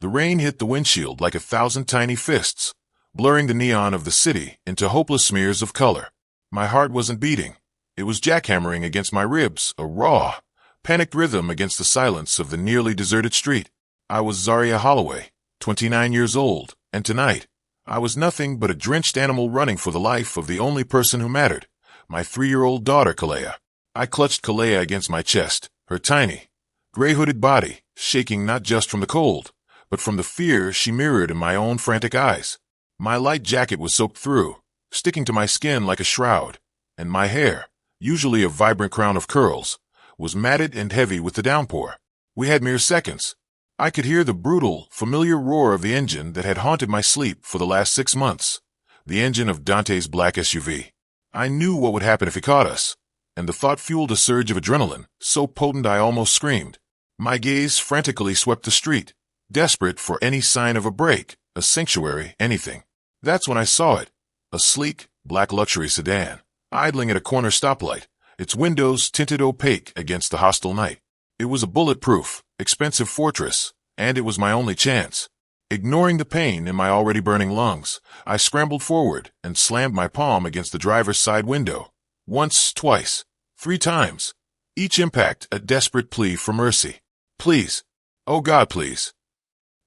The rain hit the windshield like 1,000 tiny fists, blurring the neon of the city into hopeless smears of color. My heart wasn't beating. It was jackhammering against my ribs, a raw, panicked rhythm against the silence of the nearly deserted street. I was Zaria Holloway, 29 years old, and tonight, I was nothing but a drenched animal running for the life of the only person who mattered, my 3-year-old daughter, Kalea. I clutched Kalea against my chest, her tiny, gray-hooded body shaking not just from the cold, but from the fear she mirrored in my own frantic eyes. My light jacket was soaked through, sticking to my skin like a shroud, and my hair, usually a vibrant crown of curls, was matted and heavy with the downpour. We had mere seconds. I could hear the brutal, familiar roar of the engine that had haunted my sleep for the last 6 months, the engine of Dante's black SUV. I knew what would happen if he caught us, and the thought fueled a surge of adrenaline, so potent I almost screamed. My gaze frantically swept the street, desperate for any sign of a break, a sanctuary, anything. That's when I saw it, a sleek, black luxury sedan, idling at a corner stoplight, its windows tinted opaque against the hostile night. It was a bulletproof, expensive fortress, and it was my only chance. Ignoring the pain in my already burning lungs, I scrambled forward and slammed my palm against the driver's side window. Once, twice, 3 times. Each impact a desperate plea for mercy. Please. Oh God, please.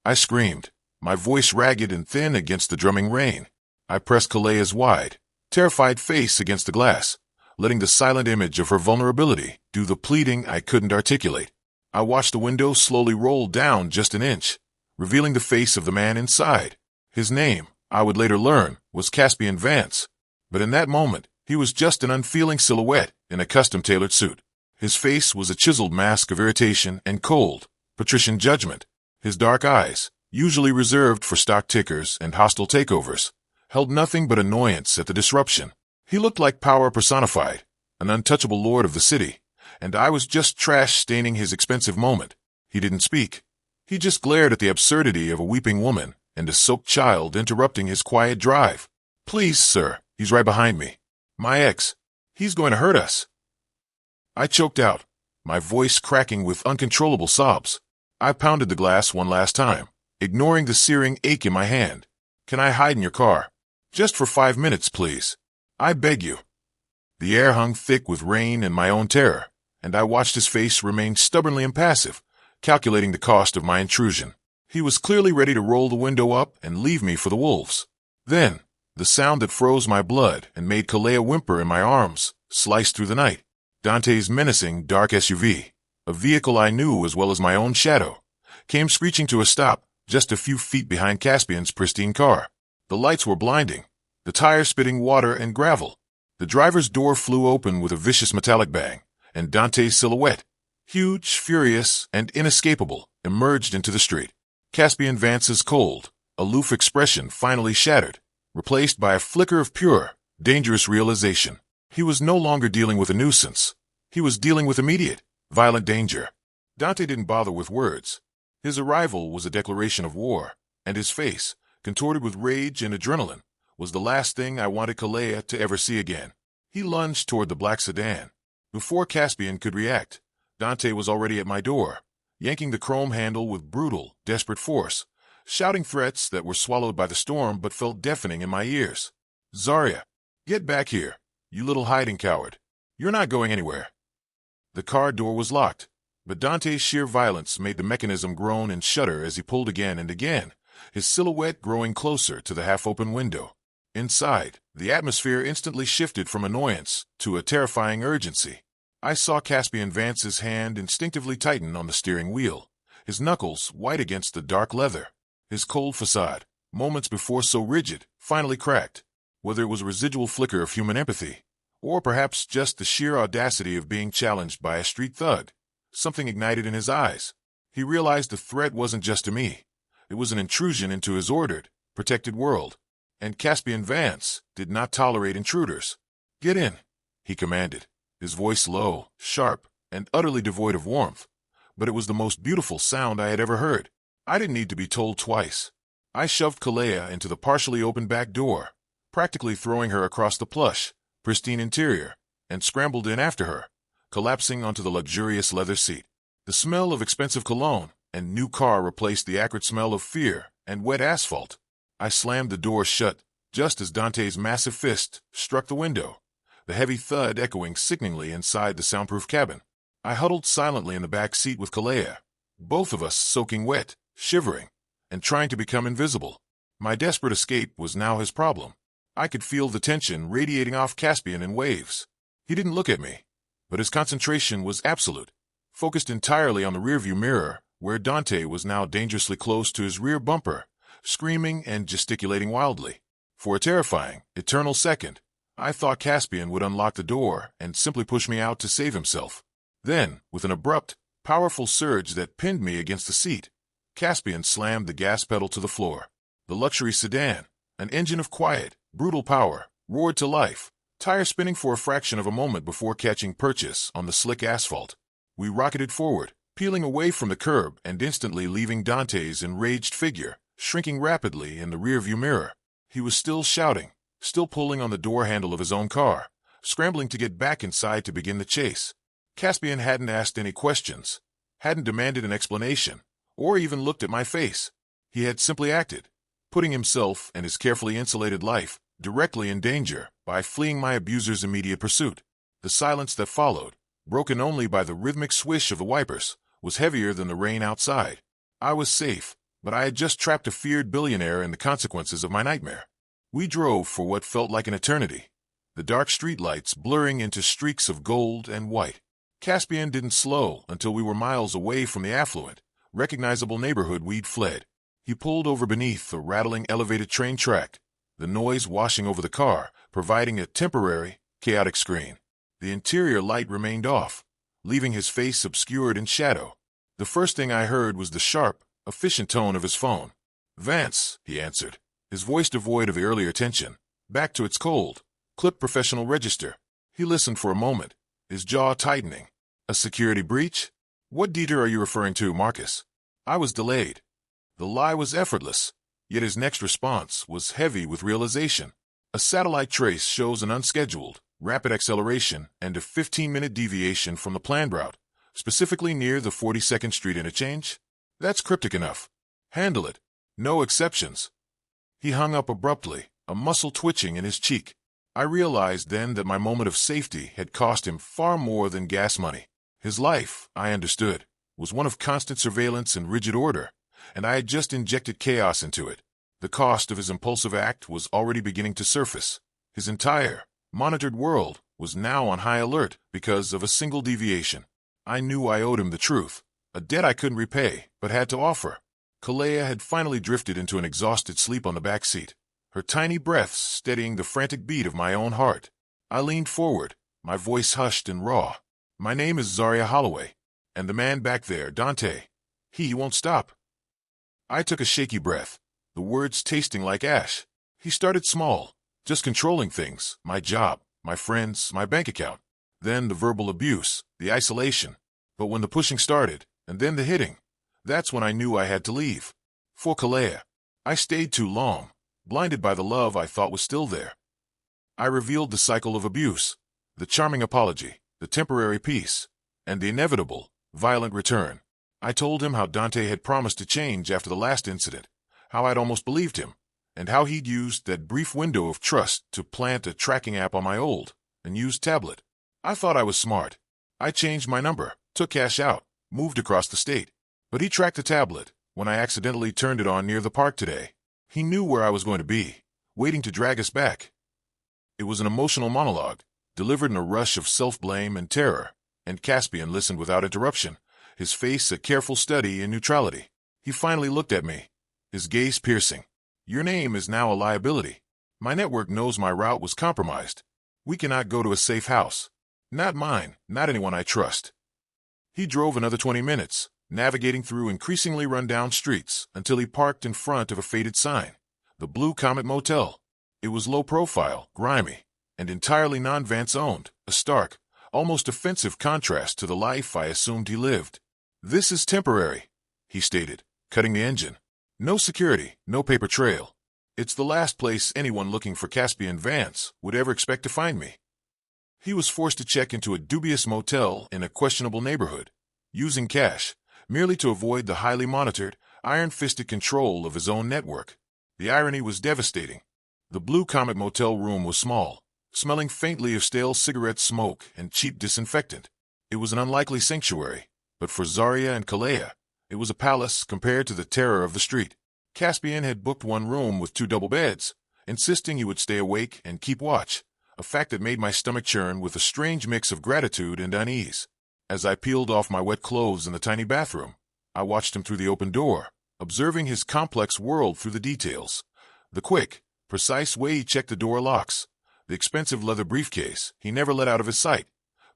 I screamed, my voice ragged and thin against the drumming rain. I pressed Kalea's wide, terrified face against the glass, letting the silent image of her vulnerability do the pleading I couldn't articulate. I watched the window slowly roll down just an inch, revealing the face of the man inside. His name, I would later learn, was Caspian Vance, but in that moment, he was just an unfeeling silhouette in a custom-tailored suit. His face was a chiseled mask of irritation and cold, patrician judgment. His dark eyes, usually reserved for stock tickers and hostile takeovers, held nothing but annoyance at the disruption. He looked like power personified, an untouchable lord of the city, and I was just trash staining his expensive moment. He didn't speak. He just glared at the absurdity of a weeping woman and a soaked child interrupting his quiet drive. Please, sir, he's right behind me. My ex. He's going to hurt us. I choked out, my voice cracking with uncontrollable sobs. I pounded the glass one last time, ignoring the searing ache in my hand. Can I hide in your car? Just for 5 minutes, please. I beg you. The air hung thick with rain and my own terror, and I watched his face remain stubbornly impassive, calculating the cost of my intrusion. He was clearly ready to roll the window up and leave me for the wolves. Then, the sound that froze my blood and made Kalea whimper in my arms sliced through the night. Dante's menacing, dark SUV, a vehicle I knew as well as my own shadow, came screeching to a stop just a few feet behind Caspian's pristine car. The lights were blinding, the tires spitting water and gravel. The driver's door flew open with a vicious metallic bang, and Dante's silhouette, huge, furious, and inescapable, emerged into the street. Caspian Vance's cold, aloof expression finally shattered, replaced by a flicker of pure, dangerous realization. He was no longer dealing with a nuisance. He was dealing with immediate, violent danger. Dante didn't bother with words. His arrival was a declaration of war, and his face, contorted with rage and adrenaline, was the last thing I wanted Kalea to ever see again. He lunged toward the black sedan. Before Caspian could react, Dante was already at my door, yanking the chrome handle with brutal, desperate force, shouting threats that were swallowed by the storm but felt deafening in my ears. Zaria, get back here, you little hiding coward. You're not going anywhere. The car door was locked, but Dante's sheer violence made the mechanism groan and shudder as he pulled again and again, his silhouette growing closer to the half-open window. Inside, the atmosphere instantly shifted from annoyance to a terrifying urgency. I saw Caspian Vance's hand instinctively tighten on the steering wheel, his knuckles white against the dark leather. His cold facade, moments before so rigid, finally cracked. Whether it was a residual flicker of human empathy, or perhaps just the sheer audacity of being challenged by a street thug, something ignited in his eyes. He realized the threat wasn't just to me. It was an intrusion into his ordered, protected world. And Caspian Vance did not tolerate intruders. Get in, he commanded, his voice low, sharp, and utterly devoid of warmth. But it was the most beautiful sound I had ever heard. I didn't need to be told twice. I shoved Kalea into the partially open back door, practically throwing her across the plush, pristine interior, and scrambled in after her, collapsing onto the luxurious leather seat. The smell of expensive cologne, and new car replaced the acrid smell of fear and wet asphalt. I slammed the door shut, just as Dante's massive fist struck the window, the heavy thud echoing sickeningly inside the soundproof cabin. I huddled silently in the back seat with Kalea, both of us soaking wet, shivering, and trying to become invisible. My desperate escape was now his problem. I could feel the tension radiating off Caspian in waves. He didn't look at me, but his concentration was absolute, focused entirely on the rearview mirror, where Dante was now dangerously close to his rear bumper, screaming and gesticulating wildly. For a terrifying, eternal second, I thought Caspian would unlock the door and simply push me out to save himself. Then, with an abrupt, powerful surge that pinned me against the seat, Caspian slammed the gas pedal to the floor. The luxury sedan, an engine of quiet, brutal power, roared to life, tire spinning for a fraction of a moment before catching purchase on the slick asphalt. We rocketed forward, peeling away from the curb and instantly leaving Dante's enraged figure shrinking rapidly in the rearview mirror. He was still shouting, still pulling on the door handle of his own car, scrambling to get back inside to begin the chase. Caspian hadn't asked any questions, hadn't demanded an explanation, or even looked at my face. He had simply acted, putting himself and his carefully insulated life directly in danger by fleeing my abuser's immediate pursuit. The silence that followed, broken only by the rhythmic swish of the wipers, was heavier than the rain outside. I was safe, but I had just trapped a feared billionaire in the consequences of my nightmare. We drove for what felt like an eternity, the dark streetlights blurring into streaks of gold and white. Caspian didn't slow until we were miles away from the affluent, recognizable neighborhood we'd fled. He pulled over beneath a rattling elevated train track, the noise washing over the car, providing a temporary, chaotic screen. The interior light remained off, leaving his face obscured in shadow. The first thing I heard was the sharp, efficient tone of his phone. "Vance," he answered, his voice devoid of the earlier tension, back to its cold, clipped professional register. He listened for a moment, his jaw tightening. "A security breach? What detour are you referring to, Marcus?" I was delayed. The lie was effortless, yet his next response was heavy with realization. "A satellite trace shows an unscheduled, rapid acceleration and a 15-minute deviation from the planned route, specifically near the 42nd Street interchange? That's cryptic enough. Handle it. No exceptions." He hung up abruptly, a muscle twitching in his cheek. I realized then that my moment of safety had cost him far more than gas money. His life, I understood, was one of constant surveillance and rigid order, and I had just injected chaos into it. The cost of his impulsive act was already beginning to surface. His entire, monitored world was now on high alert because of a single deviation. I knew I owed him the truth, a debt I couldn't repay, but had to offer. Kalea had finally drifted into an exhausted sleep on the back seat, her tiny breaths steadying the frantic beat of my own heart. I leaned forward, my voice hushed and raw. "My name is Zaria Holloway, and the man back there, Dante, he won't stop." I took a shaky breath, the words tasting like ash. He started small, just controlling things, my job, my friends, my bank account. Then the verbal abuse, the isolation. But when the pushing started, and then the hitting, that's when I knew I had to leave. For Kalea, I stayed too long, blinded by the love I thought was still there. I revealed the cycle of abuse, the charming apology, the temporary peace, and the inevitable, violent return. I told him how Dante had promised to change after the last incident, how I'd almost believed him, and how he'd used that brief window of trust to plant a tracking app on my old and used tablet. I thought I was smart. I changed my number, took cash out, moved across the state. But he tracked the tablet when I accidentally turned it on near the park today. He knew where I was going to be, waiting to drag us back. It was an emotional monologue, delivered in a rush of self-blame and terror, and Caspian listened without interruption, his face a careful study in neutrality. He finally looked at me, his gaze piercing. "Your name is now a liability. My network knows my route was compromised. We cannot go to a safe house. Not mine, not anyone I trust." He drove another 20 minutes, navigating through increasingly run-down streets until he parked in front of a faded sign, the Blue Comet Motel. It was low-profile, grimy, and entirely non-Vance-owned, a stark, almost offensive contrast to the life I assumed he lived. "This is temporary," he stated, cutting the engine. "No security, no paper trail. It's the last place anyone looking for Caspian Vance would ever expect to find me." He was forced to check into a dubious motel in a questionable neighborhood, using cash, merely to avoid the highly monitored, iron-fisted control of his own network. The irony was devastating. The Blue Comet motel room was small, smelling faintly of stale cigarette smoke and cheap disinfectant. It was an unlikely sanctuary, but for Zarya and Kalea, it was a palace compared to the terror of the street. Caspian had booked one room with 2 double beds, insisting he would stay awake and keep watch, a fact that made my stomach churn with a strange mix of gratitude and unease. As I peeled off my wet clothes in the tiny bathroom, I watched him through the open door, observing his complex world through the details. The quick, precise way he checked the door locks, the expensive leather briefcase he never let out of his sight,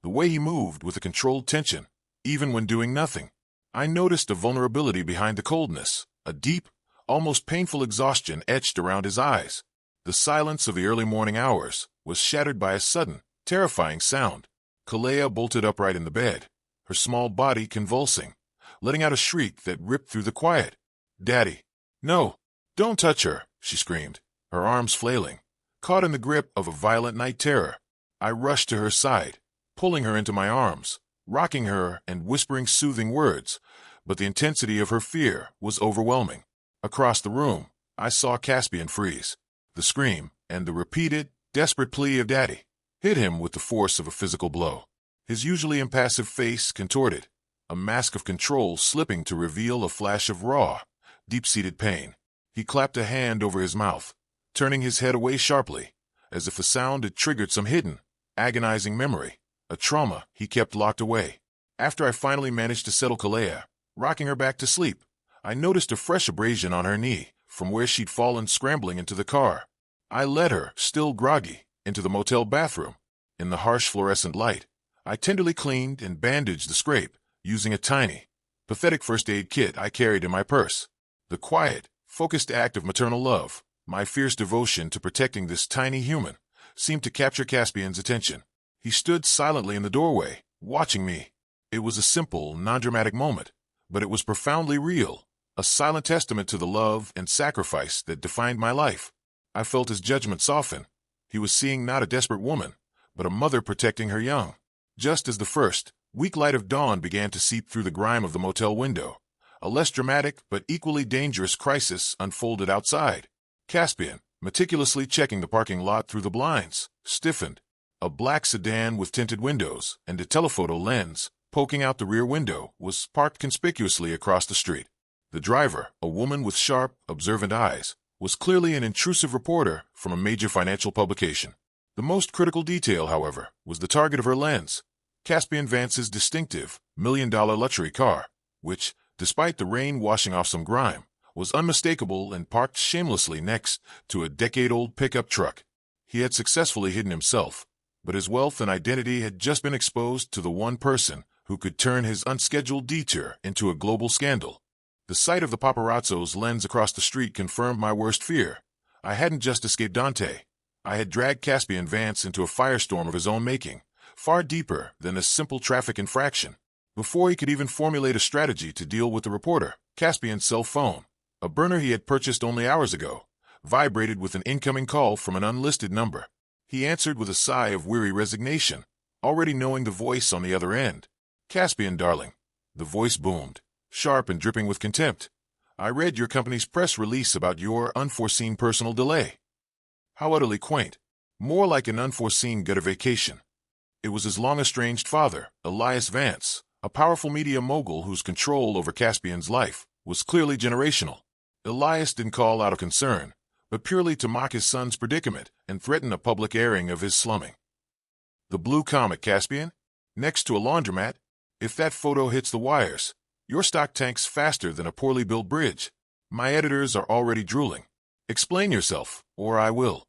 the way he moved with a controlled tension, even when doing nothing. I noticed a vulnerability behind the coldness, a deep, almost painful exhaustion etched around his eyes. The silence of the early morning hours was shattered by a sudden, terrifying sound. Kalea bolted upright in the bed, her small body convulsing, letting out a shriek that ripped through the quiet. "Daddy! No! Don't touch her!" she screamed, her arms flailing, caught in the grip of a violent night terror. I rushed to her side, pulling her into my arms, rocking her and whispering soothing words, but the intensity of her fear was overwhelming. Across the room, I saw Caspian freeze. The scream, and the repeated, desperate plea of "Daddy," hit him with the force of a physical blow. His usually impassive face contorted, a mask of control slipping to reveal a flash of raw, deep-seated pain. He clapped a hand over his mouth, turning his head away sharply, as if the sound had triggered some hidden, agonizing memory, a trauma he kept locked away. After I finally managed to settle Kalea, rocking her back to sleep, I noticed a fresh abrasion on her knee, from where she'd fallen scrambling into the car. I led her, still groggy, into the motel bathroom. In the harsh fluorescent light, I tenderly cleaned and bandaged the scrape, using a tiny, pathetic first aid kit I carried in my purse. The quiet, focused act of maternal love, my fierce devotion to protecting this tiny human, seemed to capture Caspian's attention. He stood silently in the doorway, watching me. It was a simple, non-dramatic moment, but it was profoundly real, a silent testament to the love and sacrifice that defined my life. I felt his judgment soften. He was seeing not a desperate woman, but a mother protecting her young. Just as the first, weak light of dawn began to seep through the grime of the motel window, a less dramatic but equally dangerous crisis unfolded outside. Caspian, meticulously checking the parking lot through the blinds, stiffened. A black sedan with tinted windows and a telephoto lens poking out the rear window was parked conspicuously across the street. The driver, a woman with sharp, observant eyes, was clearly an intrusive reporter from a major financial publication. The most critical detail, however, was the target of her lens, Caspian Vance's distinctive, million-dollar luxury car, which, despite the rain washing off some grime, was unmistakable and parked shamelessly next to a decade-old pickup truck. He had successfully hidden himself, but his wealth and identity had just been exposed to the one person who could turn his unscheduled detour into a global scandal. The sight of the paparazzo's lens across the street confirmed my worst fear. I hadn't just escaped Dante. I had dragged Caspian Vance into a firestorm of his own making, far deeper than a simple traffic infraction. Before he could even formulate a strategy to deal with the reporter, Caspian's cell phone, a burner he had purchased only hours ago, vibrated with an incoming call from an unlisted number. He answered with a sigh of weary resignation, already knowing the voice on the other end. "Caspian, darling." The voice boomed, sharp and dripping with contempt. "I read your company's press release about your unforeseen personal delay." How utterly quaint. More like an unforeseen gutter vacation. It was his long-estranged father, Elias Vance, a powerful media mogul whose control over Caspian's life was clearly generational. Elias didn't call out of concern, but purely to mock his son's predicament and threaten a public airing of his slumming. "The Blue Comet, Caspian? Next to a laundromat? If that photo hits the wires, your stock tanks faster than a poorly built bridge. My editors are already drooling. Explain yourself, or I will."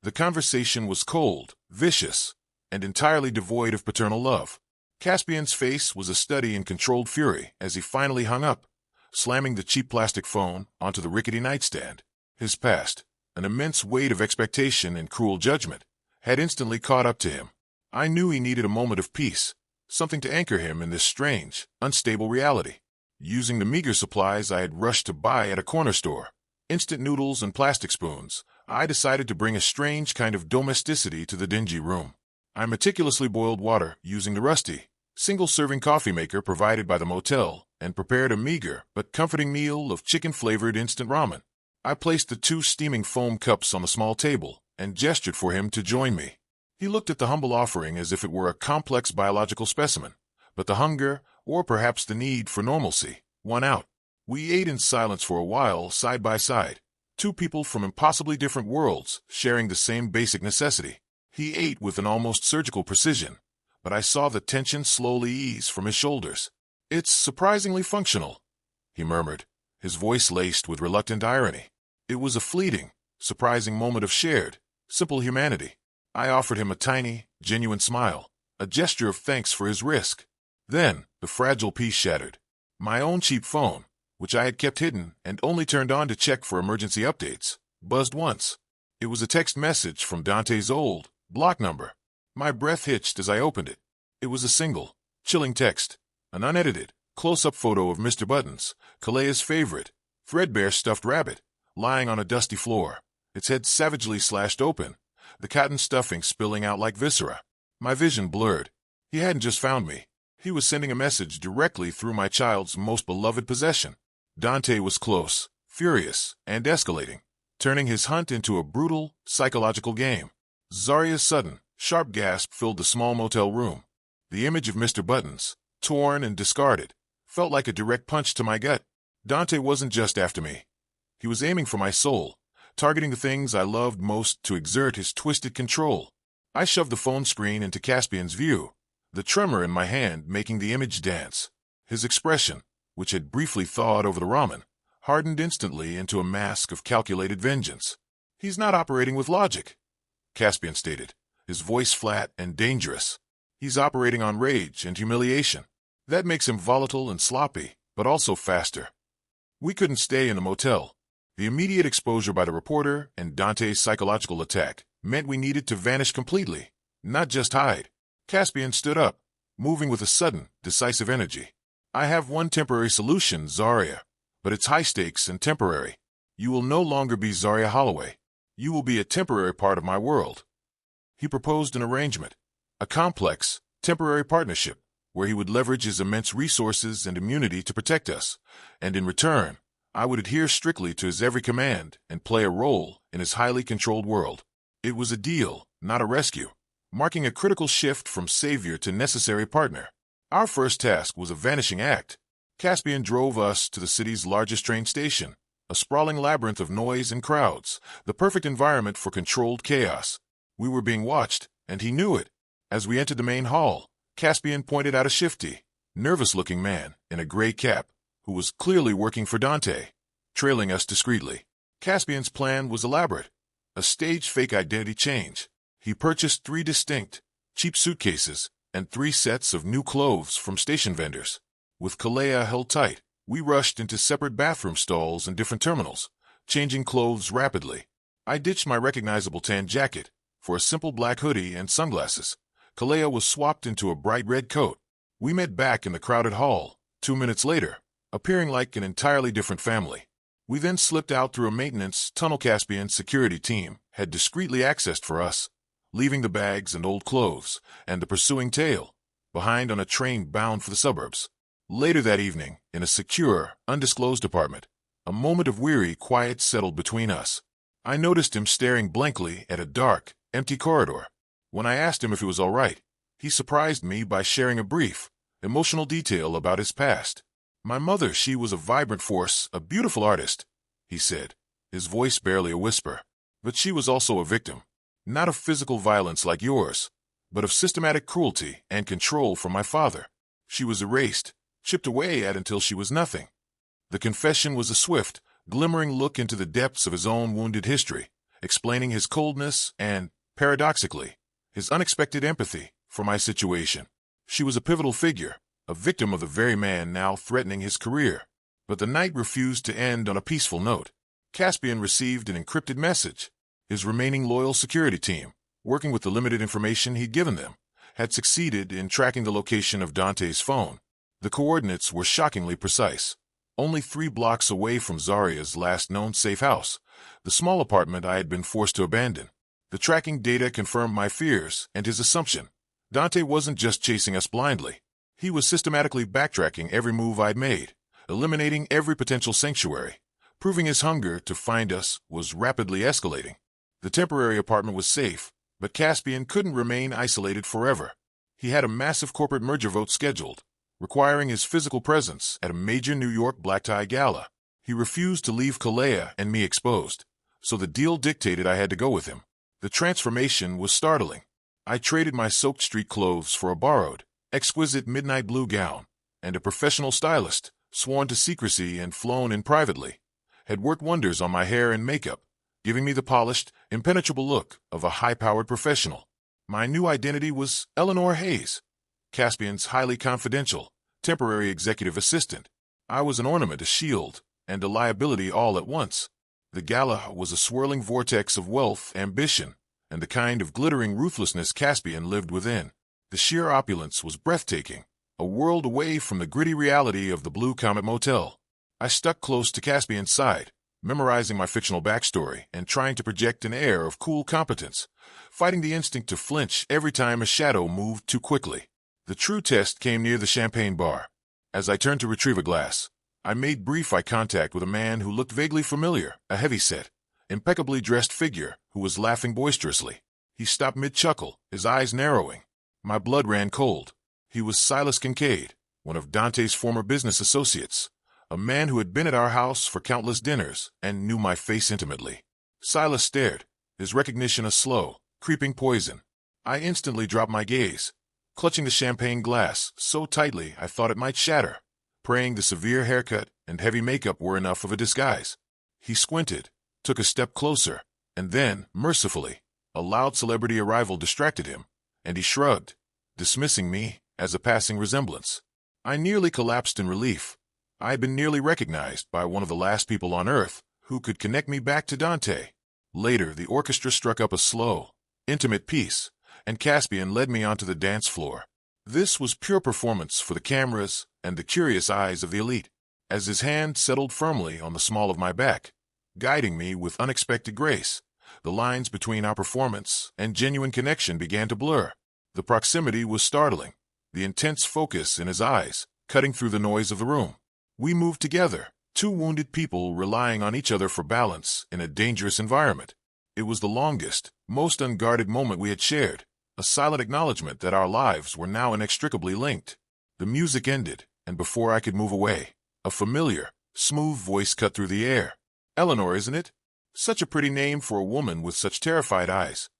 The conversation was cold, vicious, and entirely devoid of paternal love. Caspian's face was a study in controlled fury as he finally hung up, slamming the cheap plastic phone onto the rickety nightstand. His past, an immense weight of expectation and cruel judgment, had instantly caught up to him. I knew he needed a moment of peace, something to anchor him in this strange, unstable reality. Using the meager supplies I had rushed to buy at a corner store, instant noodles and plastic spoons, I decided to bring a strange kind of domesticity to the dingy room. I meticulously boiled water using the rusty, single-serving coffee maker provided by the motel and prepared a meager but comforting meal of chicken-flavored instant ramen. I placed the 2 steaming foam cups on the small table and gestured for him to join me. He looked at the humble offering as if it were a complex biological specimen, but the hunger, or perhaps the need for normalcy, won out. We ate in silence for a while, side by side, 2 people from impossibly different worlds sharing the same basic necessity. He ate with an almost surgical precision, but I saw the tension slowly ease from his shoulders. "It's surprisingly functional," he murmured, his voice laced with reluctant irony. It was a fleeting, surprising moment of shared, simple humanity. I offered him a tiny, genuine smile, a gesture of thanks for his risk. Then, the fragile piece shattered. My own cheap phone, which I had kept hidden and only turned on to check for emergency updates, buzzed once. It was a text message from Dante's old, block number. My breath hitched as I opened it. It was a single, chilling text, an unedited, close-up photo of Mr. Buttons, Kalea's favorite, threadbare stuffed rabbit, lying on a dusty floor, its head savagely slashed open, the cotton stuffing spilling out like viscera. My vision blurred. He hadn't just found me. He was sending a message directly through my child's most beloved possession. Dante was close, furious, and escalating, turning his hunt into a brutal, psychological game. Zaria's sudden, sharp gasp filled the small motel room. The image of Mr. Buttons, torn and discarded, felt like a direct punch to my gut. Dante wasn't just after me. He was aiming for my soul, targeting the things I loved most to exert his twisted control. I shoved the phone screen into Caspian's view, the tremor in my hand making the image dance. His expression, which had briefly thawed over the ramen, hardened instantly into a mask of calculated vengeance. "He's not operating with logic," Caspian stated, his voice flat and dangerous. "He's operating on rage and humiliation. That makes him volatile and sloppy, but also faster." We couldn't stay in the motel. The immediate exposure by the reporter and Dante's psychological attack meant we needed to vanish completely, not just hide. Caspian stood up, moving with a sudden, decisive energy. "I have one temporary solution, Zaria, but it's high stakes and temporary. You will no longer be Zaria Holloway. You will be a temporary part of my world." He proposed an arrangement, a complex, temporary partnership, where he would leverage his immense resources and immunity to protect us, and in return, I would adhere strictly to his every command and play a role in his highly controlled world. It was a deal, not a rescue, marking a critical shift from savior to necessary partner. Our first task was a vanishing act. Caspian drove us to the city's largest train station, a sprawling labyrinth of noise and crowds, the perfect environment for controlled chaos. We were being watched, and he knew it. As we entered the main hall, Caspian pointed out a shifty, nervous-looking man in a gray cap, who was clearly working for Dante, trailing us discreetly. Caspian's plan was elaborate, a staged fake identity change. He purchased 3 distinct, cheap suitcases and 3 sets of new clothes from station vendors. With Kalea held tight, we rushed into separate bathroom stalls and different terminals, changing clothes rapidly. I ditched my recognizable tan jacket for a simple black hoodie and sunglasses. Kalea was swapped into a bright red coat. We met back in the crowded hall, 2 minutes later, appearing like an entirely different family. We then slipped out through a maintenance tunnel. Caspian's security team had discreetly accessed for us, leaving the bags and old clothes and the pursuing tail behind on a train bound for the suburbs. Later that evening, in a secure, undisclosed apartment, a moment of weary quiet settled between us. I noticed him staring blankly at a dark, empty corridor. When I asked him if it was all right, he surprised me by sharing a brief, emotional detail about his past. "My mother, she was a vibrant force, a beautiful artist," he said, his voice barely a whisper. "But she was also a victim, not of physical violence like yours, but of systematic cruelty and control from my father. She was erased, chipped away at until she was nothing." The confession was a swift, glimmering look into the depths of his own wounded history, explaining his coldness and, paradoxically, his unexpected empathy for my situation. She was a pivotal figure, a victim of the very man now threatening his career. But the night refused to end on a peaceful note. Caspian received an encrypted message. His remaining loyal security team, working with the limited information he'd given them, had succeeded in tracking the location of Dante's phone. The coordinates were shockingly precise. Only 3 blocks away from Zaria's last known safe house, the small apartment I had been forced to abandon. The tracking data confirmed my fears and his assumption. Dante wasn't just chasing us blindly. He was systematically backtracking every move I'd made, eliminating every potential sanctuary, proving his hunger to find us was rapidly escalating. The temporary apartment was safe, but Caspian couldn't remain isolated forever. He had a massive corporate merger vote scheduled, requiring his physical presence at a major New York black-tie gala. He refused to leave Kalea and me exposed, so the deal dictated I had to go with him. The transformation was startling. I traded my soaked street clothes for a borrowed, exquisite midnight blue gown, and a professional stylist, sworn to secrecy and flown in privately, had worked wonders on my hair and makeup, giving me the polished, impenetrable look of a high-powered professional. My new identity was Eleanor Hayes, Caspian's highly confidential, temporary executive assistant. I was an ornament, a shield, and a liability all at once. The gala was a swirling vortex of wealth, ambition, and the kind of glittering ruthlessness Caspian lived within. The sheer opulence was breathtaking, a world away from the gritty reality of the Blue Comet Motel. I stuck close to Caspian's side, memorizing my fictional backstory and trying to project an air of cool competence, fighting the instinct to flinch every time a shadow moved too quickly. The true test came near the champagne bar. As I turned to retrieve a glass, I made brief eye contact with a man who looked vaguely familiar, a heavy-set, impeccably dressed figure who was laughing boisterously. He stopped mid-chuckle, his eyes narrowing. My blood ran cold. He was Silas Kincaid, one of Dante's former business associates, a man who had been at our house for countless dinners and knew my face intimately. Silas stared, his recognition a slow, creeping poison. I instantly dropped my gaze, clutching the champagne glass so tightly I thought it might shatter, praying the severe haircut and heavy makeup were enough of a disguise. He squinted, took a step closer, and then, mercifully, a loud celebrity arrival distracted him, and he shrugged, dismissing me as a passing resemblance. I nearly collapsed in relief. I had been nearly recognized by one of the last people on Earth who could connect me back to Dante. Later, the orchestra struck up a slow, intimate piece, and Caspian led me onto the dance floor. This was pure performance for the cameras and the curious eyes of the elite, as his hand settled firmly on the small of my back, guiding me with unexpected grace. The lines between our performance and genuine connection began to blur. The proximity was startling, the intense focus in his eyes, cutting through the noise of the room. We moved together, two wounded people relying on each other for balance in a dangerous environment. It was the longest, most unguarded moment we had shared, a silent acknowledgement that our lives were now inextricably linked. The music ended, and before I could move away, a familiar, smooth voice cut through the air. "Eleanor, isn't it? Such a pretty name for a woman with such terrified eyes."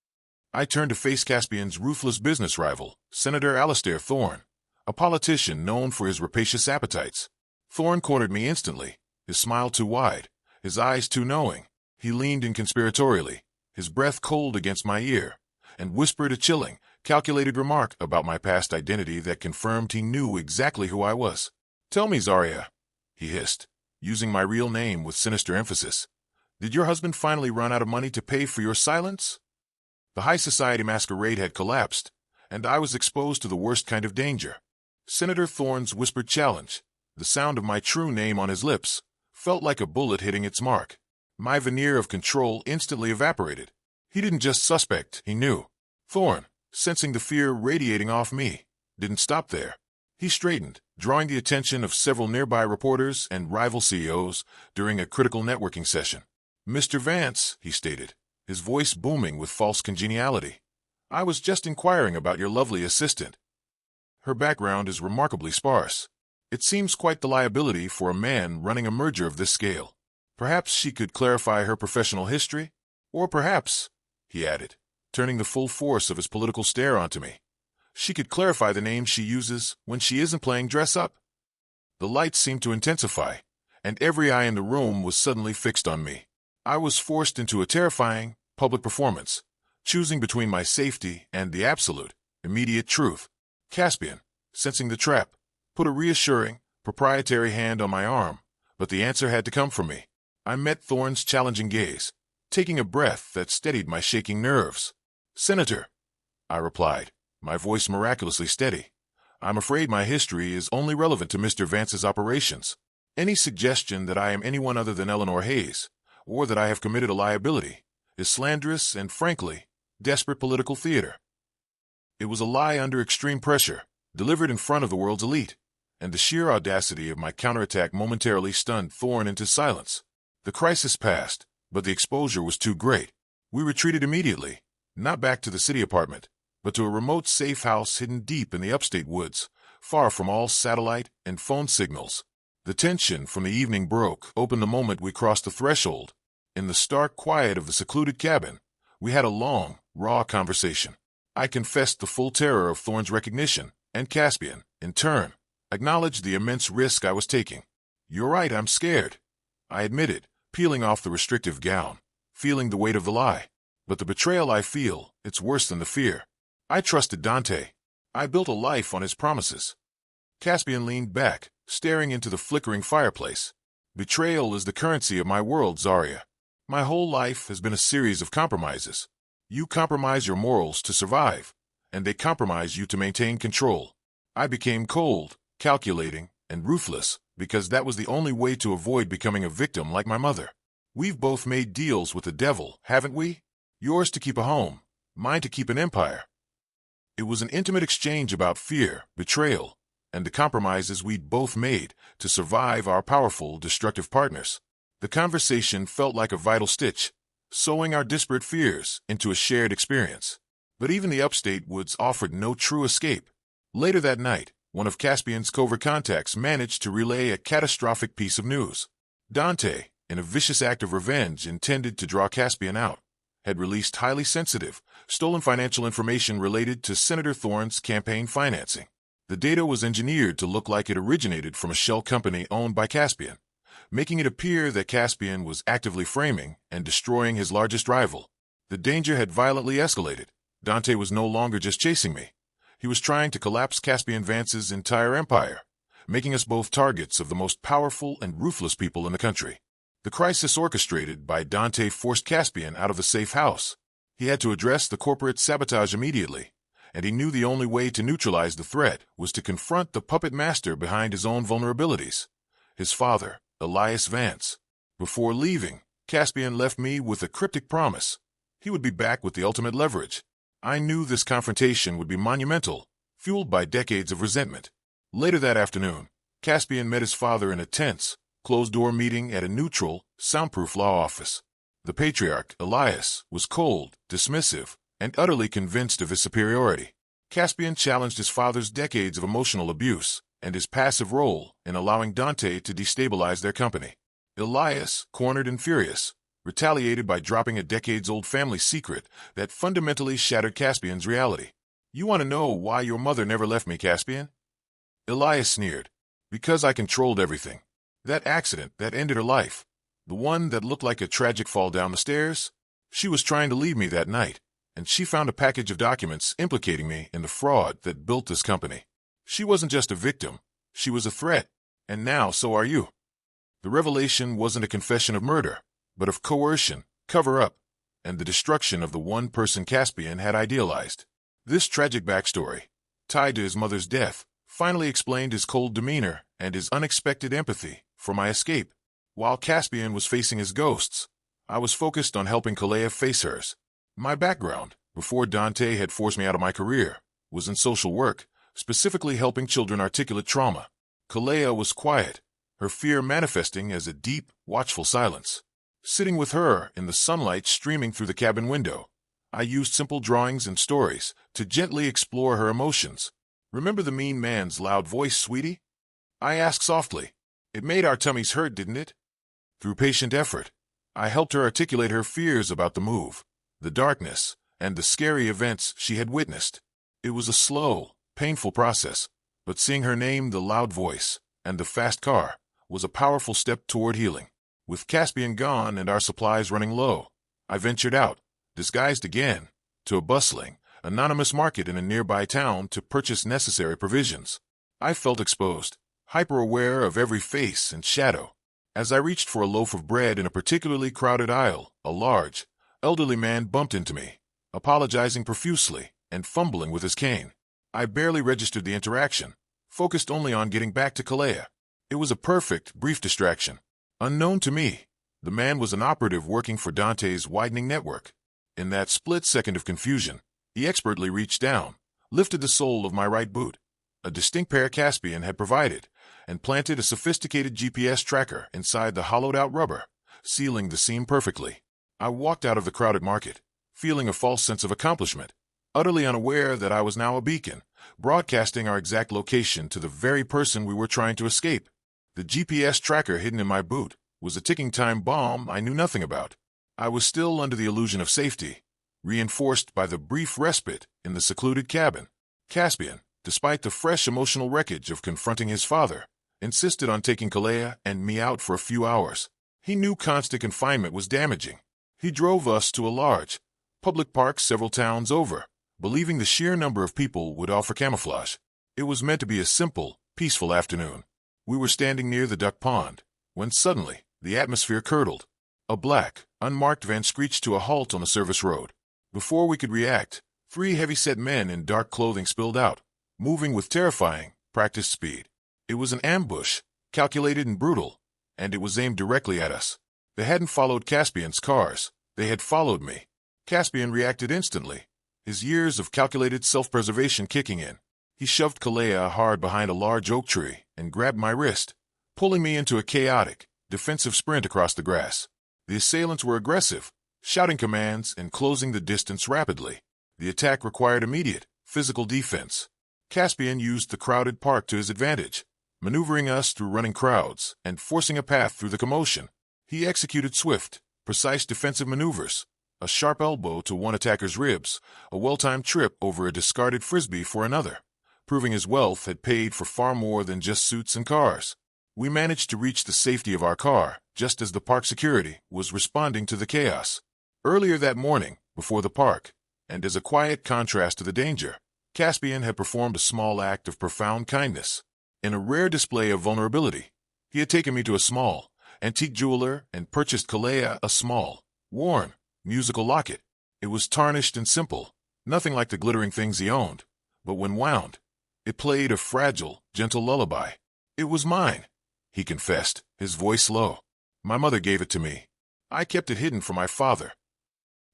I turned to face Caspian's ruthless business rival, Senator Alastair Thorne, a politician known for his rapacious appetites. Thorne cornered me instantly, his smile too wide, his eyes too knowing. He leaned in conspiratorially, his breath cold against my ear, and whispered a chilling, calculated remark about my past identity that confirmed he knew exactly who I was. "Tell me, Zarya," he hissed, using my real name with sinister emphasis, "did your husband finally run out of money to pay for your silence?" The high society masquerade had collapsed, and I was exposed to the worst kind of danger. Senator Thorne's whispered challenge, the sound of my true name on his lips, felt like a bullet hitting its mark. My veneer of control instantly evaporated. He didn't just suspect, he knew. Thorne, sensing the fear radiating off me, didn't stop there. He straightened, drawing the attention of several nearby reporters and rival CEOs during a critical networking session. "Mr. Vance," he stated, his voice booming with false congeniality, "I was just inquiring about your lovely assistant. Her background is remarkably sparse. It seems quite the liability for a man running a merger of this scale. Perhaps she could clarify her professional history? Or perhaps," he added, turning the full force of his political stare onto me, "she could clarify the name she uses when she isn't playing dress-up." The lights seemed to intensify, and every eye in the room was suddenly fixed on me. I was forced into a terrifying, public performance, choosing between my safety and the absolute, immediate truth. Caspian, sensing the trap, put a reassuring, proprietary hand on my arm, but the answer had to come from me. I met Thorne's challenging gaze, taking a breath that steadied my shaking nerves. "Senator," I replied, my voice miraculously steady, "I'm afraid my history is only relevant to Mr. Vance's operations. Any suggestion that I am anyone other than Eleanor Hayes, or that I have committed a liability, is slanderous and, frankly, desperate political theater." It was a lie under extreme pressure, delivered in front of the world's elite, and the sheer audacity of my counterattack momentarily stunned Thorne into silence. The crisis passed, but the exposure was too great. We retreated immediately, not back to the city apartment, but to a remote safe house hidden deep in the upstate woods, far from all satellite and phone signals. The tension from the evening broke open the moment we crossed the threshold. In the stark quiet of the secluded cabin, we had a long, raw conversation. I confessed the full terror of Thorne's recognition, and Caspian, in turn, acknowledged the immense risk I was taking. "You're right, I'm scared," I admitted, peeling off the restrictive gown, feeling the weight of the lie. "But the betrayal I feel, it's worse than the fear. I trusted Dante. I built a life on his promises." Caspian leaned back, staring into the flickering fireplace. "Betrayal is the currency of my world, Zarya. My whole life has been a series of compromises. You compromise your morals to survive, and they compromise you to maintain control. I became cold, calculating, and ruthless because that was the only way to avoid becoming a victim like my mother. We've both made deals with the devil, haven't we? Yours to keep a home, mine to keep an empire." It was an intimate exchange about fear, betrayal, and the compromises we'd both made to survive our powerful, destructive partners. The conversation felt like a vital stitch, sewing our disparate fears into a shared experience. But even the upstate woods offered no true escape. Later that night, one of Caspian's covert contacts managed to relay a catastrophic piece of news. Dante, in a vicious act of revenge intended to draw Caspian out, had released highly sensitive, stolen financial information related to Senator Thorne's campaign financing. The data was engineered to look like it originated from a shell company owned by Caspian, making it appear that Caspian was actively framing and destroying his largest rival. The danger had violently escalated. Dante was no longer just chasing me. He was trying to collapse Caspian Vance's entire empire, making us both targets of the most powerful and ruthless people in the country. The crisis orchestrated by Dante forced Caspian out of the safe house. He had to address the corporate sabotage immediately, and he knew the only way to neutralize the threat was to confront the puppet master behind his own vulnerabilities, his father, Elias Vance. Before leaving, Caspian left me with a cryptic promise. He would be back with the ultimate leverage. I knew this confrontation would be monumental, fueled by decades of resentment. Later that afternoon, Caspian met his father in a tense, closed-door meeting at a neutral, soundproof law office. The patriarch, Elias, was cold, dismissive, and utterly convinced of his superiority. Caspian challenged his father's decades of emotional abuse and his passive role in allowing Dante to destabilize their company. Elias, cornered and furious, retaliated by dropping a decades-old family secret that fundamentally shattered Caspian's reality. "You want to know why your mother never left me, Caspian?" Elias sneered. "Because I controlled everything. That accident that ended her life, the one that looked like a tragic fall down the stairs, she was trying to leave me that night, and she found a package of documents implicating me in the fraud that built this company. She wasn't just a victim, she was a threat, and now so are you." The revelation wasn't a confession of murder, but of coercion, cover-up, and the destruction of the one person Caspian had idealized. This tragic backstory, tied to his mother's death, finally explained his cold demeanor and his unexpected empathy for my escape. While Caspian was facing his ghosts, I was focused on helping Kalea face hers. My background, before Dante had forced me out of my career, was in social work, specifically helping children articulate trauma. Kalea was quiet, her fear manifesting as a deep, watchful silence. Sitting with her in the sunlight streaming through the cabin window, I used simple drawings and stories to gently explore her emotions. "Remember the mean man's loud voice, sweetie?" I asked softly. It made our tummies hurt, didn't it? Through patient effort, I helped her articulate her fears about the move, the darkness, and the scary events she had witnessed. It was a slow, painful process, but seeing her name the loud voice and the fast car was a powerful step toward healing. With Caspian gone and our supplies running low, I ventured out, disguised again, to a bustling, anonymous market in a nearby town to purchase necessary provisions. I felt exposed, hyper-aware of every face and shadow. As I reached for a loaf of bread in a particularly crowded aisle, a large, elderly man bumped into me, apologizing profusely and fumbling with his cane. I barely registered the interaction, focused only on getting back to Kalea. It was a perfect, brief distraction. Unknown to me, the man was an operative working for Dante's widening network. In that split second of confusion, he expertly reached down, lifted the sole of my right boot, a distinct pair Caspian had provided, and planted a sophisticated GPS tracker inside the hollowed-out rubber, sealing the scene perfectly. I walked out of the crowded market, feeling a false sense of accomplishment, utterly unaware that I was now a beacon, broadcasting our exact location to the very person we were trying to escape. The GPS tracker hidden in my boot was a ticking time bomb I knew nothing about. I was still under the illusion of safety, reinforced by the brief respite in the secluded cabin. Caspian, despite the fresh emotional wreckage of confronting his father, insisted on taking Kalea and me out for a few hours. He knew constant confinement was damaging. He drove us to a large, public park several towns over, believing the sheer number of people would offer camouflage. It was meant to be a simple, peaceful afternoon. We were standing near the duck pond, when suddenly, the atmosphere curdled. A black, unmarked van screeched to a halt on the service road. Before we could react, 3 heavy-set men in dark clothing spilled out, moving with terrifying, practiced speed. It was an ambush, calculated and brutal, and it was aimed directly at us. They hadn't followed Caspian's cars. They had followed me. Caspian reacted instantly, his years of calculated self-preservation kicking in. He shoved Kalea hard behind a large oak tree and grabbed my wrist, pulling me into a chaotic, defensive sprint across the grass. The assailants were aggressive, shouting commands and closing the distance rapidly. The attack required immediate, physical defense. Caspian used the crowded park to his advantage, maneuvering us through running crowds and forcing a path through the commotion. He executed swift, precise defensive maneuvers, a sharp elbow to one attacker's ribs, a well-timed trip over a discarded frisbee for another, proving his wealth had paid for far more than just suits and cars. We managed to reach the safety of our car just as the park security was responding to the chaos. Earlier that morning, before the park, and as a quiet contrast to the danger, Caspian had performed a small act of profound kindness. In a rare display of vulnerability, he had taken me to a small, antique jeweler and purchased Kalea a small, worn, musical locket. It was tarnished and simple, nothing like the glittering things he owned, but when wound, it played a fragile, gentle lullaby. It was mine, he confessed, his voice low. My mother gave it to me. I kept it hidden from my father.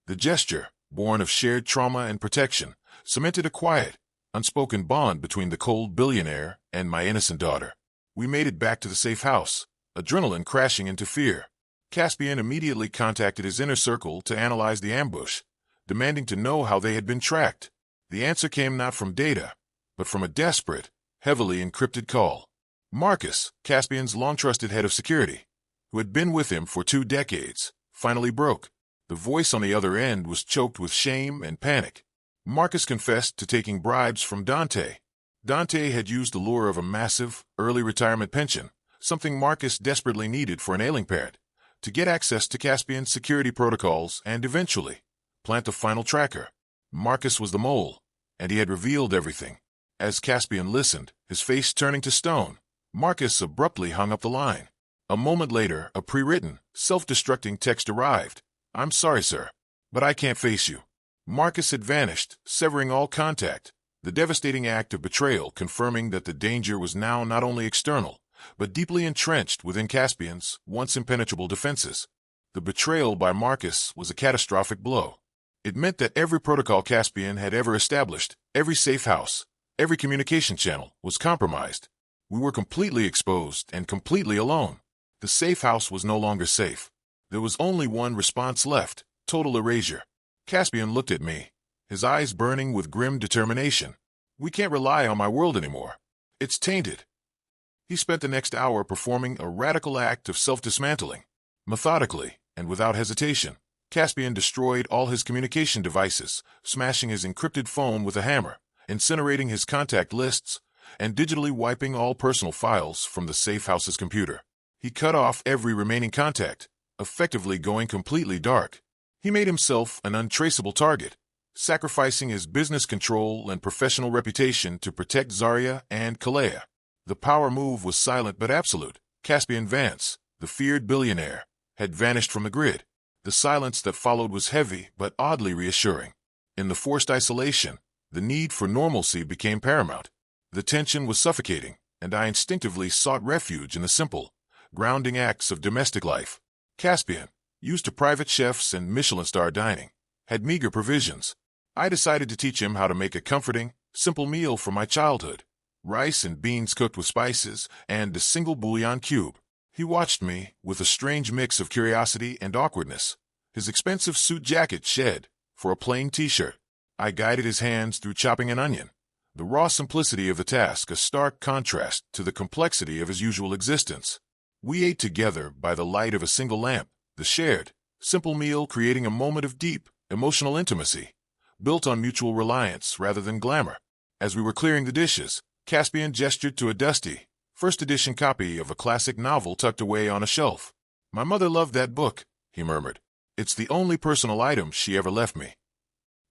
The gesture, born of shared trauma and protection, cemented a quiet, unspoken bond between the cold billionaire and my innocent daughter. We made it back to the safe house, adrenaline crashing into fear. Caspian immediately contacted his inner circle to analyze the ambush, demanding to know how they had been tracked. The answer came not from data, but from a desperate, heavily encrypted call. Marcus, Caspian's long-trusted head of security, who had been with him for 2 decades, finally broke. The voice on the other end was choked with shame and panic. Marcus confessed to taking bribes from Dante. Dante had used the lure of a massive, early retirement pension, something Marcus desperately needed for an ailing parent, to get access to Caspian's security protocols and eventually plant the final tracker. Marcus was the mole, and he had revealed everything. As Caspian listened, his face turning to stone, Marcus abruptly hung up the line. A moment later, a pre-written, self-destructing text arrived. "I'm sorry, sir, but I can't face you." Marcus had vanished, severing all contact, the devastating act of betrayal confirming that the danger was now not only external, but deeply entrenched within Caspian's once impenetrable defenses. The betrayal by Marcus was a catastrophic blow. It meant that every protocol Caspian had ever established, every safe house, every communication channel was compromised. We were completely exposed and completely alone. The safe house was no longer safe. There was only one response left: total erasure. Caspian looked at me, his eyes burning with grim determination. "We can't rely on my world anymore. It's tainted." He spent the next hour performing a radical act of self-dismantling. Methodically, and without hesitation, Caspian destroyed all his communication devices, smashing his encrypted phone with a hammer, incinerating his contact lists, and digitally wiping all personal files from the safe house's computer. He cut off every remaining contact, effectively going completely dark. He made himself an untraceable target, sacrificing his business control and professional reputation to protect Zarya and Kalea. The power move was silent but absolute. Caspian Vance, the feared billionaire, had vanished from the grid. The silence that followed was heavy but oddly reassuring. In the forced isolation, the need for normalcy became paramount. The tension was suffocating, and I instinctively sought refuge in the simple, grounding acts of domestic life. Caspian, used to private chefs and Michelin-star dining, had meager provisions. I decided to teach him how to make a comforting, simple meal from my childhood: rice and beans cooked with spices, and a single bouillon cube. He watched me with a strange mix of curiosity and awkwardness, his expensive suit jacket shed for a plain t-shirt. I guided his hands through chopping an onion, the raw simplicity of the task a stark contrast to the complexity of his usual existence. We ate together by the light of a single lamp, the shared, simple meal creating a moment of deep, emotional intimacy, built on mutual reliance rather than glamour. As we were clearing the dishes, Caspian gestured to a dusty, first-edition copy of a classic novel tucked away on a shelf. "My mother loved that book," he murmured. "It's the only personal item she ever left me."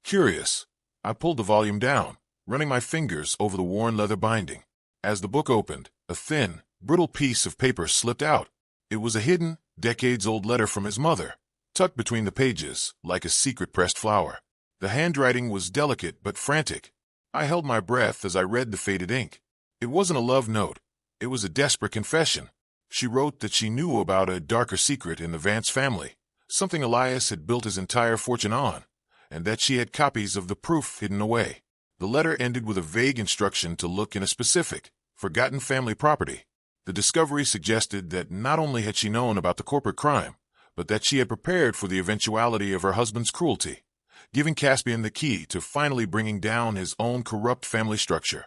Curious, I pulled the volume down, running my fingers over the worn leather binding. As the book opened, a thin, brittle piece of paper slipped out. It was a hidden, decades-old letter from his mother, tucked between the pages like a secret pressed flower. The handwriting was delicate but frantic. I held my breath as I read the faded ink. It wasn't a love note. It was a desperate confession. She wrote that she knew about a darker secret in the Vance family, something Elias had built his entire fortune on, and that she had copies of the proof hidden away. The letter ended with a vague instruction to look in a specific, forgotten family property. The discovery suggested that not only had she known about the corporate crime, but that she had prepared for the eventuality of her husband's cruelty, giving Caspian the key to finally bringing down his own corrupt family structure.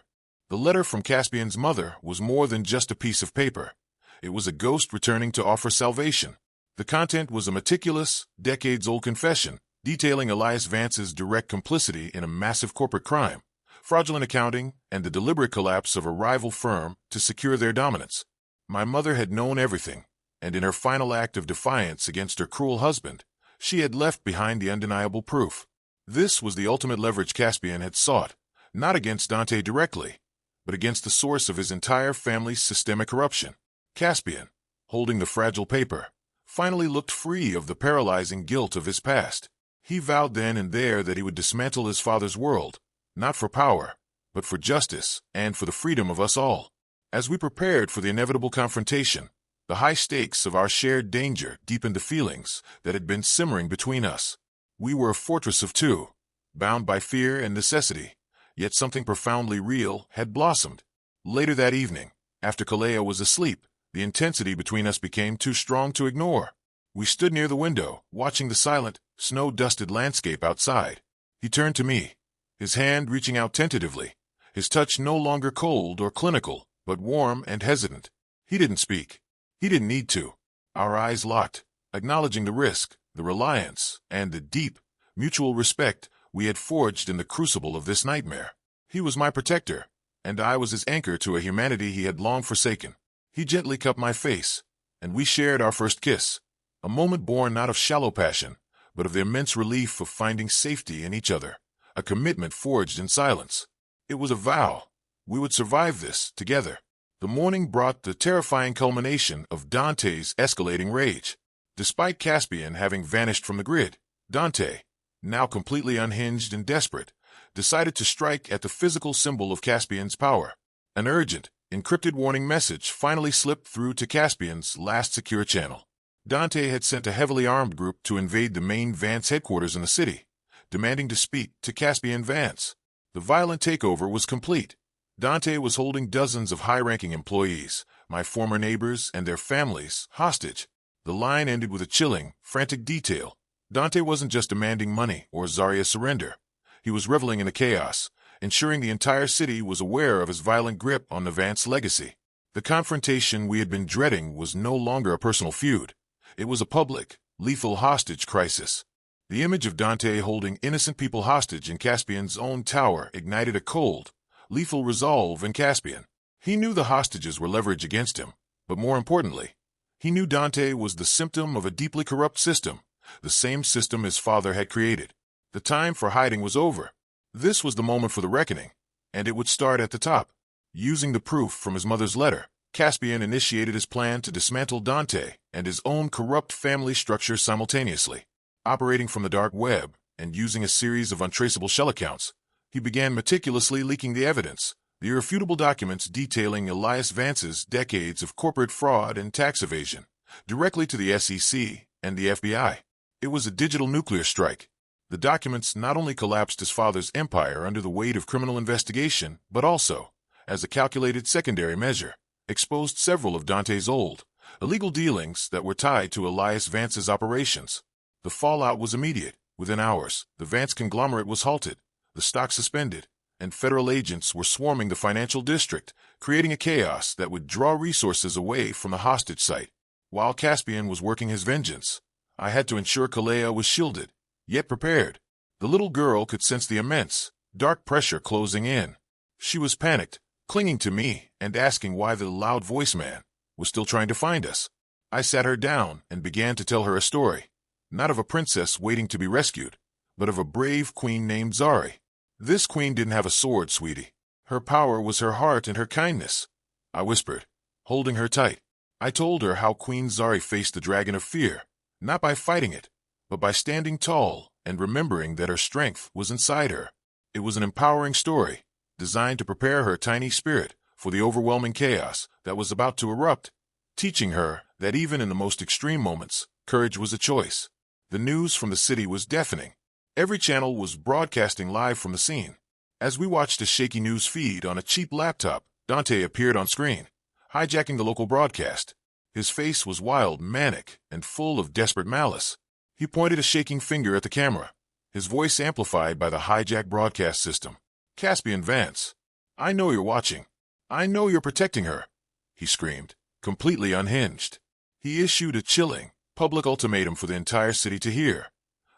The letter from Caspian's mother was more than just a piece of paper. It was a ghost returning to offer salvation. The content was a meticulous, decades-old confession, detailing Elias Vance's direct complicity in a massive corporate crime, fraudulent accounting, and the deliberate collapse of a rival firm to secure their dominance. My mother had known everything, and in her final act of defiance against her cruel husband, she had left behind the undeniable proof. This was the ultimate leverage Caspian had sought, not against Dante directly, but against the source of his entire family's systemic corruption. Caspian, holding the fragile paper, finally looked free of the paralyzing guilt of his past. He vowed then and there that he would dismantle his father's world, not for power, but for justice and for the freedom of us all. As we prepared for the inevitable confrontation, the high stakes of our shared danger deepened the feelings that had been simmering between us. We were a fortress of two, bound by fear and necessity, yet something profoundly real had blossomed. Later that evening, after Kalea was asleep, the intensity between us became too strong to ignore. We stood near the window, watching the silent, snow-dusted landscape outside. He turned to me, his hand reaching out tentatively, his touch no longer cold or clinical, but warm and hesitant. He didn't speak. He didn't need to. Our eyes locked, acknowledging the risk, the reliance, and the deep, mutual respect we had forged in the crucible of this nightmare. He was my protector, and I was his anchor to a humanity he had long forsaken. He gently cupped my face, and we shared our first kiss, a moment born not of shallow passion, but of the immense relief of finding safety in each other, a commitment forged in silence. It was a vow. We would survive this together. The morning brought the terrifying culmination of Dante's escalating rage. Despite Caspian having vanished from the grid, Dante, now completely unhinged and desperate, decided to strike at the physical symbol of Caspian's power. An urgent, encrypted warning message finally slipped through to Caspian's last secure channel. Dante had sent a heavily armed group to invade the main Vance headquarters in the city, demanding to speak to Caspian Vance. The violent takeover was complete. Dante was holding dozens of high-ranking employees, my former neighbors and their families, hostage. The line ended with a chilling, frantic detail. Dante wasn't just demanding money or Zarya's surrender. He was reveling in the chaos, ensuring the entire city was aware of his violent grip on the Vance legacy. The confrontation we had been dreading was no longer a personal feud. It was a public, lethal hostage crisis. The image of Dante holding innocent people hostage in Caspian's own tower ignited a cold, lethal resolve in Caspian. He knew the hostages were leverage against him, but more importantly, he knew Dante was the symptom of a deeply corrupt system, the same system his father had created. The time for hiding was over. This was the moment for the reckoning, and it would start at the top. Using the proof from his mother's letter, Caspian initiated his plan to dismantle Dante and his own corrupt family structure simultaneously. Operating from the dark web and using a series of untraceable shell accounts, he began meticulously leaking the evidence, the irrefutable documents detailing Elias Vance's decades of corporate fraud and tax evasion, directly to the SEC and the FBI. It was a digital nuclear strike. The documents not only collapsed his father's empire under the weight of criminal investigation, but also, as a calculated secondary measure, exposed several of Dante's old, illegal dealings that were tied to Elias Vance's operations. The fallout was immediate. Within hours, the Vance conglomerate was halted, the stock suspended, and federal agents were swarming the financial district, creating a chaos that would draw resources away from the hostage site. While Caspian was working his vengeance, I had to ensure Kalea was shielded, yet prepared. The little girl could sense the immense, dark pressure closing in. She was panicked, clinging to me and asking why the loud voice man was still trying to find us. I sat her down and began to tell her a story, not of a princess waiting to be rescued, but of a brave queen named Zari. This queen didn't have a sword, sweetie. Her power was her heart and her kindness, I whispered, holding her tight. I told her how Queen Zari faced the dragon of fear, not by fighting it, but by standing tall and remembering that her strength was inside her. It was an empowering story, designed to prepare her tiny spirit for the overwhelming chaos that was about to erupt, teaching her that even in the most extreme moments, courage was a choice. The news from the city was deafening. Every channel was broadcasting live from the scene. As we watched a shaky news feed on a cheap laptop, Dante appeared on screen, hijacking the local broadcast. His face was wild, manic, and full of desperate malice. He pointed a shaking finger at the camera, his voice amplified by the hijacked broadcast system. "Caspian Vance, I know you're watching. I know you're protecting her," he screamed, completely unhinged. He issued a chilling, public ultimatum for the entire city to hear.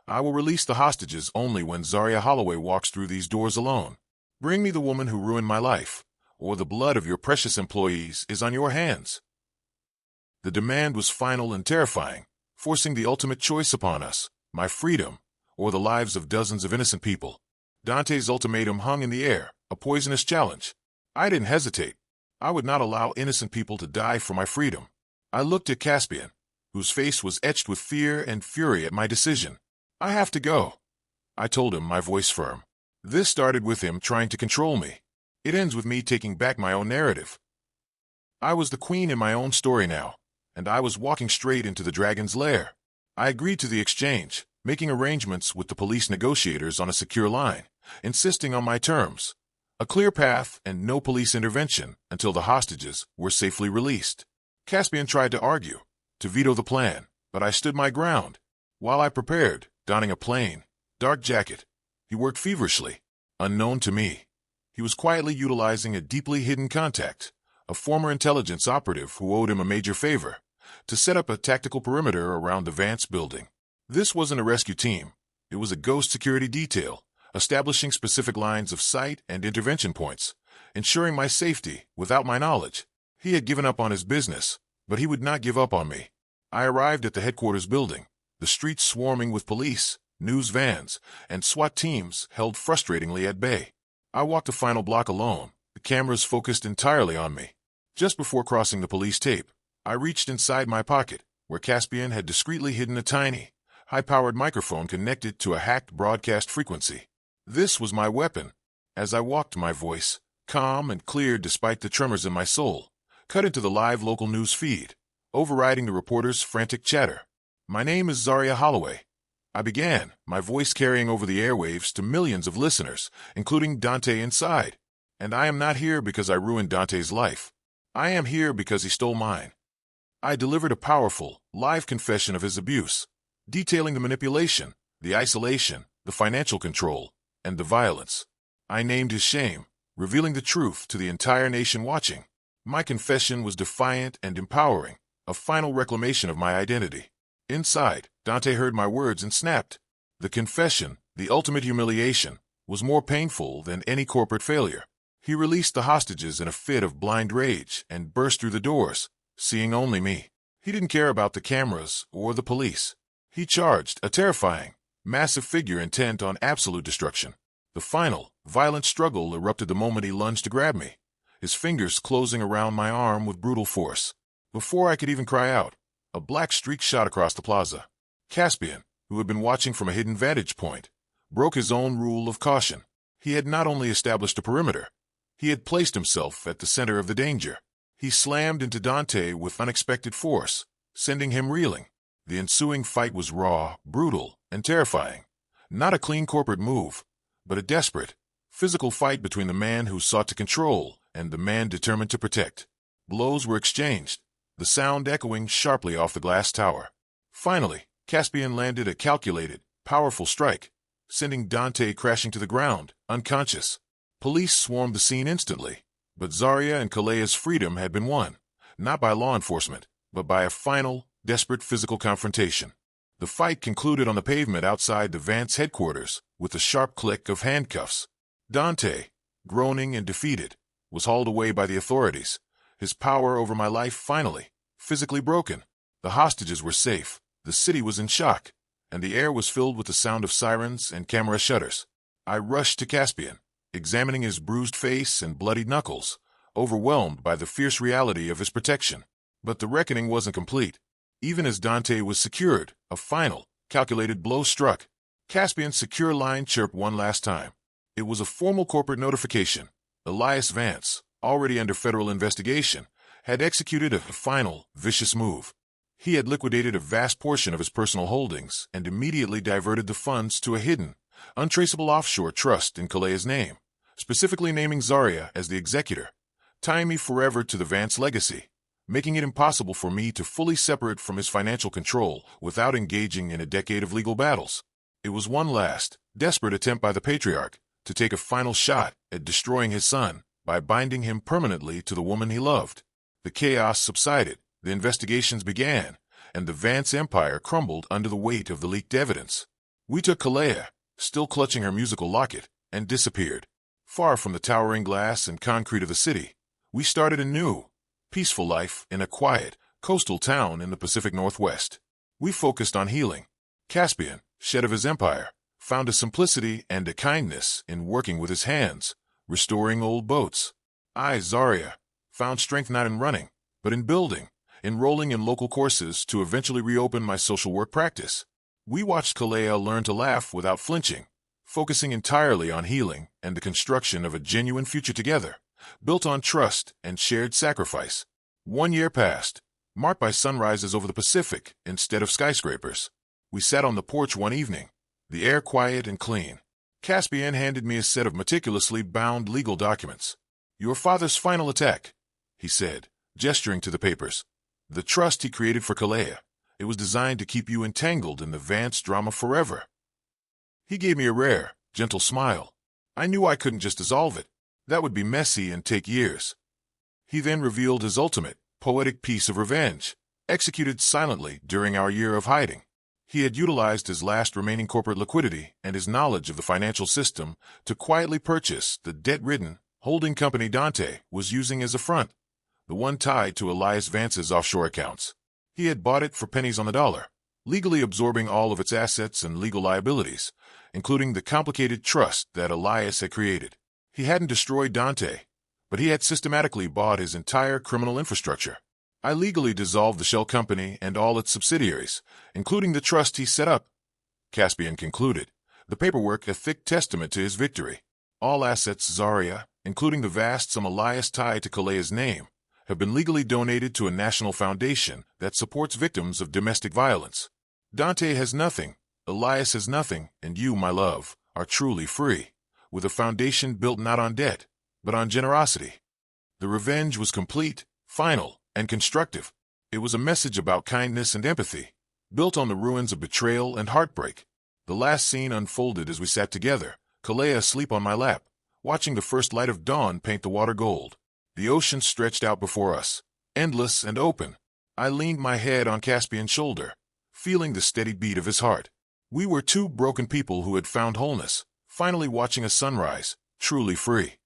"I will release the hostages only when Zaria Holloway walks through these doors alone. Bring me the woman who ruined my life, or the blood of your precious employees is on your hands." The demand was final and terrifying, forcing the ultimate choice upon us: my freedom, or the lives of dozens of innocent people. Dante's ultimatum hung in the air, a poisonous challenge. I didn't hesitate. I would not allow innocent people to die for my freedom. I looked at Caspian, whose face was etched with fear and fury at my decision. "I have to go," I told him, my voice firm. "This started with him trying to control me. It ends with me taking back my own narrative. I was the queen in my own story now, and I was walking straight into the dragon's lair." I agreed to the exchange, making arrangements with the police negotiators on a secure line, insisting on my terms: a clear path and no police intervention until the hostages were safely released. Caspian tried to argue, to veto the plan, but I stood my ground. While I prepared, donning a plain, dark jacket, he worked feverishly. Unknown to me, he was quietly utilizing a deeply hidden contact, a former intelligence operative who owed him a major favor, to set up a tactical perimeter around the Vance building. This wasn't a rescue team. It was a ghost security detail, establishing specific lines of sight and intervention points, ensuring my safety without my knowledge. He had given up on his business, but he would not give up on me. I arrived at the headquarters building, the streets swarming with police, news vans, and SWAT teams held frustratingly at bay. I walked the final block alone, the cameras focused entirely on me. Just before crossing the police tape, I reached inside my pocket, where Caspian had discreetly hidden a tiny, high-powered microphone connected to a hacked broadcast frequency. This was my weapon. As I walked, my voice, calm and clear despite the tremors in my soul, cut into the live local news feed, overriding the reporter's frantic chatter. "My name is Zaria Holloway," I began, my voice carrying over the airwaves to millions of listeners, including Dante inside. "And I am not here because I ruined Dante's life. I am here because he stole mine." I delivered a powerful, live confession of his abuse, detailing the manipulation, the isolation, the financial control, and the violence. I named his shame, revealing the truth to the entire nation watching. My confession was defiant and empowering, a final reclamation of my identity. Inside, Dante heard my words and snapped. The confession, the ultimate humiliation, was more painful than any corporate failure. He released the hostages in a fit of blind rage and burst through the doors, seeing only me. He didn't care about the cameras or the police. He charged, a terrifying, massive figure intent on absolute destruction. The final, violent struggle erupted the moment he lunged to grab me, his fingers closing around my arm with brutal force. Before I could even cry out, a black streak shot across the plaza. Caspian, who had been watching from a hidden vantage point, broke his own rule of caution. He had not only established a perimeter, he had placed himself at the center of the danger. He slammed into Dante with unexpected force, sending him reeling. The ensuing fight was raw, brutal, and terrifying. Not a clean corporate move, but a desperate, physical fight between the man who sought to control and the man determined to protect. Blows were exchanged, the sound echoing sharply off the glass tower. Finally, Caspian landed a calculated, powerful strike, sending Dante crashing to the ground, unconscious. Police swarmed the scene instantly, but Zarya and Kalea's freedom had been won, not by law enforcement, but by a final, desperate physical confrontation. The fight concluded on the pavement outside the Vance headquarters with a sharp click of handcuffs. Dante, groaning and defeated, was hauled away by the authorities, his power over my life finally, physically broken. The hostages were safe, the city was in shock, and the air was filled with the sound of sirens and camera shutters. I rushed to Caspian, examining his bruised face and bloodied knuckles, overwhelmed by the fierce reality of his protection. But the reckoning wasn't complete. Even as Dante was secured, a final, calculated blow struck. Caspian's secure line chirped one last time. It was a formal corporate notification. Elias Vance, already under federal investigation, had executed a final, vicious move. He had liquidated a vast portion of his personal holdings and immediately diverted the funds to a hidden, untraceable offshore trust in Kalea's name, specifically naming Zarya as the executor, tying me forever to the Vance legacy, making it impossible for me to fully separate from his financial control without engaging in a decade of legal battles. It was one last, desperate attempt by the patriarch to take a final shot at destroying his son by binding him permanently to the woman he loved. The chaos subsided, the investigations began, and the Vance empire crumbled under the weight of the leaked evidence. We took Kalea, still clutching her musical locket, and disappeared. Far from the towering glass and concrete of the city, we started a new, peaceful life in a quiet, coastal town in the Pacific Northwest. We focused on healing. Caspian, shed of his empire, found a simplicity and a kindness in working with his hands, restoring old boats. I, Zarya, found strength not in running, but in building, enrolling in local courses to eventually reopen my social work practice. We watched Kalea learn to laugh without flinching, focusing entirely on healing and the construction of a genuine future together, built on trust and shared sacrifice. 1 year passed, marked by sunrises over the Pacific instead of skyscrapers. We sat on the porch one evening, the air quiet and clean. Caspian handed me a set of meticulously bound legal documents. "Your father's final attack," he said, gesturing to the papers. "The trust he created for Kalea. It was designed to keep you entangled in the Vance drama forever." He gave me a rare, gentle smile. I knew I couldn't just dissolve it. That would be messy and take years. He then revealed his ultimate, poetic piece of revenge, executed silently during our year of hiding. He had utilized his last remaining corporate liquidity and his knowledge of the financial system to quietly purchase the debt-ridden holding company Dante was using as a front, the one tied to Elias Vance's offshore accounts. He had bought it for pennies on the dollar, legally absorbing all of its assets and legal liabilities, including the complicated trust that Elias had created. He hadn't destroyed Dante, but he had systematically bought his entire criminal infrastructure. I legally dissolved the shell company and all its subsidiaries, including the trust he set up. Caspian concluded, the paperwork a thick testament to his victory. All assets Zarya, including the vast sum Elias tied to Kalea's name, have been legally donated to a national foundation that supports victims of domestic violence. Dante has nothing, Elias has nothing, and you, my love, are truly free, with a foundation built not on debt, but on generosity. The revenge was complete, final, and constructive. It was a message about kindness and empathy, built on the ruins of betrayal and heartbreak. The last scene unfolded as we sat together, Kalea asleep on my lap, watching the first light of dawn paint the water gold. The ocean stretched out before us, endless and open. I leaned my head on Caspian's shoulder, feeling the steady beat of his heart. We were two broken people who had found wholeness, finally watching a sunrise, truly free.